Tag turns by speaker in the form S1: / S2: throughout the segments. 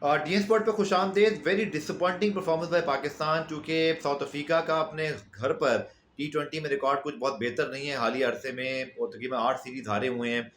S1: D sport पे खुशामदीद। Very disappointing performance by Pakistan, चूँकि साउथ अफ्रीका का अपने घर पर टी20 में रिकॉर्ड कुछ बहुत बेहतर नहीं है। हाल ही अरसे में वो तकरीबन 8 सीरीज़ हारे हुए हैं,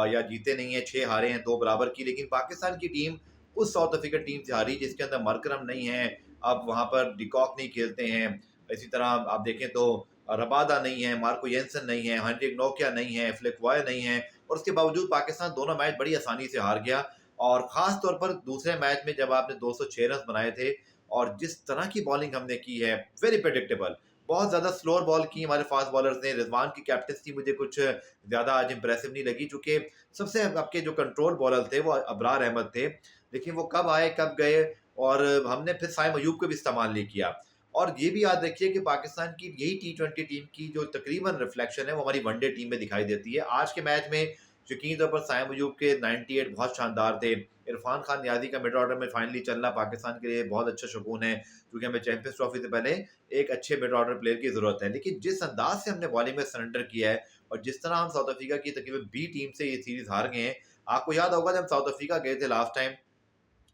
S1: या जीते नहीं हैं, 6 हारे हैं, 2 बराबर की। लेकिन पाकिस्तान की टीम उस साउथ अफ्रीका टीम से हारी जिसके अंदर मरकरम नहीं है, अब वहाँ पर डिकॉक नहीं खेलते हैं। इसी तरह आप देखें तो रबादा नहीं है, मार्को येंसन नहीं है, हेनरिक नोकिया नहीं है, फ्लिकवाय नहीं है, और उसके बावजूद पाकिस्तान दोनों मैच बड़ी आसानी से हार गया। और ख़ास तौर पर दूसरे मैच में जब आपने 206 रन बनाए थे, और जिस तरह की बॉलिंग हमने की है, वेरी प्रेडिक्टेबल। बहुत ज़्यादा स्लोअर बॉल की हमारे फास्ट बॉलर्स ने। रिजवान की कैप्टनसी मुझे कुछ ज़्यादा आज इंप्रेसिव नहीं लगी, चूँकि सबसे आपके जो कंट्रोल बॉलर थे वो अबरार अहमद थे। लेकिन वो कब आए, कब गए, और हमने फिर साइम अयूब को भी इस्तेमाल नहीं किया। और ये भी याद रखिए कि पाकिस्तान की यही टी20 टीम की जो तकरीबन रिफ्लेक्शन है वो हमारी वनडे टीम में दिखाई देती है। आज के मैच में यकीनी तौर पर साइम अयूब के 98 बहुत शानदार थे। इरफान खान नियाज़ी का मिड ऑर्डर में फाइनली चलना पाकिस्तान के लिए बहुत अच्छा शगुन है, क्योंकि हमें चैंपियंस ट्रॉफी से पहले एक अच्छे मिड ऑर्डर प्लेयर की ज़रूरत है। लेकिन जिस अंदाज से हमने बॉलिंग में सरेंडर किया है, और जिस तरह हम साउथ अफ्रीका की तकरीबन बी टीम से ये सीरीज़ हार गए हैं। आपको याद होगा जब साउथ अफ्रीका गए थे लास्ट टाइम,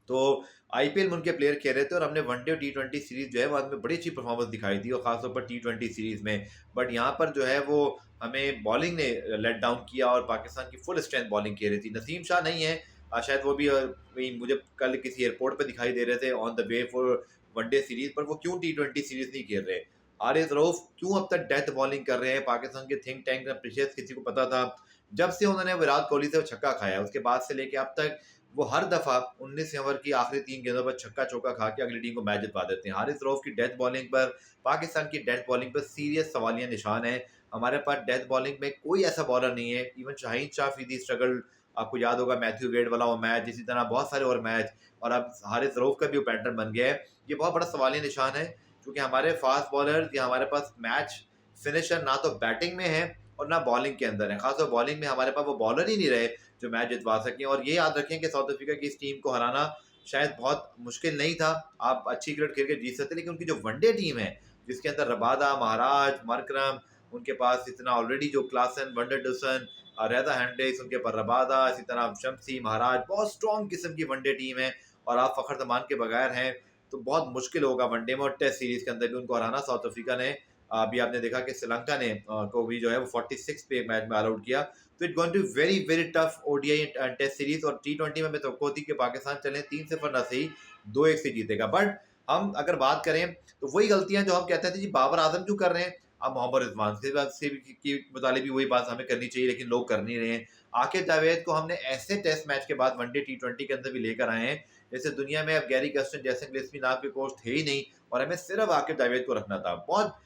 S1: तो आईपीएल में उनके प्लेयर खेल रहे थे, और हमने वनडे और टी20 सीरीज जो है वो में बड़ी अच्छी परफॉर्मेंस दिखाई थी, और खासतौर पर टी20 सीरीज में। बट यहाँ पर जो है वो हमें बॉलिंग ने लेट डाउन किया, और पाकिस्तान की फुल स्ट्रेंथ बॉलिंग खेल रही थी। नसीम शाह नहीं है, शायद वो भी वही मुझे कल किसी एयरपोर्ट पे दिखाई दे रहे थे on the way for one day series, पर वो क्यों टी20 सीरीज नहीं खेल रहे। आरिफ रऊफ क्यों अब तक डेथ बॉलिंग कर रहे हैं। पाकिस्तान के थिंक टैंक प्रीशियस किसी को पता था, जब से उन्होंने विराट कोहली से छक्का खाया उसके बाद से लेके अब तक वो हर दफा 19 ओवर की आखिरी 3 गेंदों पर छक्का चौका खा के अगली टीम को मैच जितवा देते हैं। हारिस रऊफ की डेथ बॉलिंग पर, पाकिस्तान की डेथ बॉलिंग पर सीरियस सवालिया निशान है। हमारे पास डेथ बॉलिंग में कोई ऐसा बॉलर नहीं है। इवन शाहीन शाह अफरीदी स्ट्रगल, आपको याद होगा मैथ्यू वेड वाला वो मैच, इसी तरह बहुत सारे और मैच, और अब हारिस रऊफ का भी वो पैटर्न बन गया है। ये बहुत बड़ा सवालिया निशान है, क्योंकि हमारे फास्ट बॉलर या हमारे पास मैच फिनिशर ना तो बैटिंग में है और ना बॉलिंग के अंदर है। खासतौर बॉलिंग में हमारे पास वो बॉलर ही नहीं रहे जो मैच जितवा सकें। और ये याद रखें कि साउथ अफ्रीका की इस टीम को हराना शायद बहुत मुश्किल नहीं था। आप अच्छी क्रिकेट खेल के जीत सकते, लेकिन उनकी जो वनडे टीम है, जिसके अंदर रबादा, महाराज, मरकरम, उनके पास इतना ऑलरेडी जो क्लासन, वंडरडसन, रेदा हैंड्रिक्स, उनके पास रबादा, इसी तरह शम्सी, महाराज, बहुत स्ट्रॉन्ग किस्म की वनडे टीम है। और आप फखर जमान के बगैर हैं, तो बहुत मुश्किल होगा वनडे में, और टेस्ट सीरीज के अंदर भी उनको हराना। साउथ अफ्रीका ने अभी आपने देखा कि श्रीलंका ने को भी जो है वो 46 पे एक मैच में ऑल आउट किया। तो it going to very very tough ODI test series. और टी20 में हमें तो होती कि पाकिस्तान चले 3-0 ना सही 2-1 से जीतेगा। बट हम अगर बात करें तो वही गलतियां जो हम कहते थे जी बाबर आजम क्यों कर रहे हैं, अब मोहम्मद रिजवान से बात से की मुताले भी वही बात हमें करनी चाहिए, लेकिन लोग कर नहीं रहे हैं। आकिब जावेद को हमने ऐसे टेस्ट मैच के बाद वनडे टी20 के अंदर भी लेकर आए हैं जैसे दुनिया में अब गैरी कर्स्टन जैसे गिलेस्पी नाम के कोच थे ही नहीं, और हमें सिर्फ आकिब जावेद को रखना था। बहुत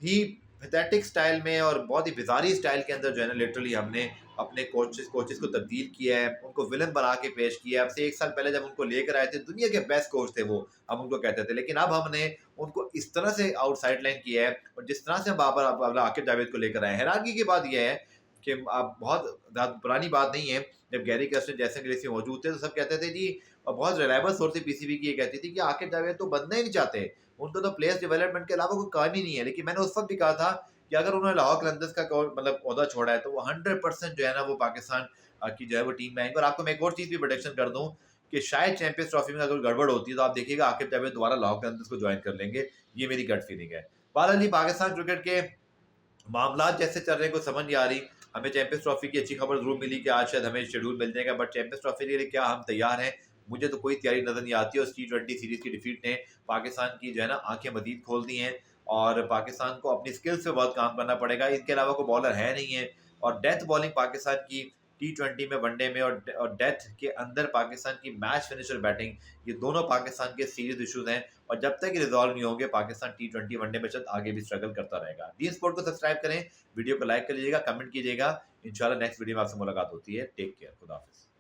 S1: ही पैथेटिक स्टाइल में और बहुत ही बिजारी स्टाइल के अंदर जो है ना, लिटरली हमने अपने कोचेस कोचेस को तब्दील किया है, उनको विलन बना के पेश किया है। अब से 1 साल पहले जब उनको लेकर आए थे, दुनिया के बेस्ट कोच थे वो, हम उनको कहते थे। लेकिन अब हमने उनको इस तरह से आउटसाइड लाइन किया है, और जिस तरह से हम बाबर आकिब जावेद को लेकर आए। हैरानगी की बात यह है कि अब बहुत पुरानी बात नहीं है, जब गैरी कर्स्टन जैसे गिलेस्पी मौजूद थे तो सब कहते थे जी, और बहुत रिलायबल सोर्स पीसीबी की ये कहती थी कि आकिब जावेद तो बनना ही नहीं चाहते, उनको तो प्लेयर्स डेवलपमेंट के अलावा कोई काम ही नहीं है। लेकिन मैंने उस वक्त भी कहा था कि अगर उन्होंने लाहौर कलंदर्स का मतलब ओहदा छोड़ा है, तो वो 100% जो है ना वो पाकिस्तान की जो है वो टीम में आएंगे। और आपको मैं एक और चीज़ भी प्रोडिक्शन कर दूं कि शायद चैंपियंस ट्रॉफी में अगर गड़बड़ होती है तो आप देखिएगा आकिब जावेद दोबारा लाहौर कलंदर्स को ज्वाइन कर लेंगे। ये मेरी गट फीलिंग है। बहरहाल जी, पाकिस्तान क्रिकेट के मामला जैसे चल रहे हैं कुछ समझ नहीं आ रही। हमें चैंपियंस ट्रॉफी की अच्छी खबर जरूर मिली कि आज शायद हमें शेड्यूल मिल जाएगा, बट चैंपियंस ट्रॉफी के लिए क्या हम तैयार हैं? मुझे तो कोई तैयारी नजर नहीं आती। और टी20 सीरीज की डिफीट ने पाकिस्तान की जो है ना आंखें मजीद खोल दी हैं, और पाकिस्तान को अपनी स्किल्स पे बहुत काम करना पड़ेगा। इनके अलावा कोई बॉलर है नहीं है, और डेथ बॉलिंग पाकिस्तान की टी20 में, वनडे में, और डेथ के अंदर पाकिस्तान की मैच फिनिशर बैटिंग, ये दोनों पाकिस्तान के सीरियस इशूज हैं। और जब तक ये रिजॉल्व नहीं होंगे, पाकिस्तान टी20 वनडे में चल आगे भी स्ट्रगल करता रहेगा। डी स्पोर्ट को सब्सक्राइब करें, वीडियो को लाइक कर लीजिएगा, कमेंट कीजिएगा। इंशाल्लाह नेक्स्ट वीडियो में आपसे मुलाकात होती है। टेक केयर, खुदा हाफिज।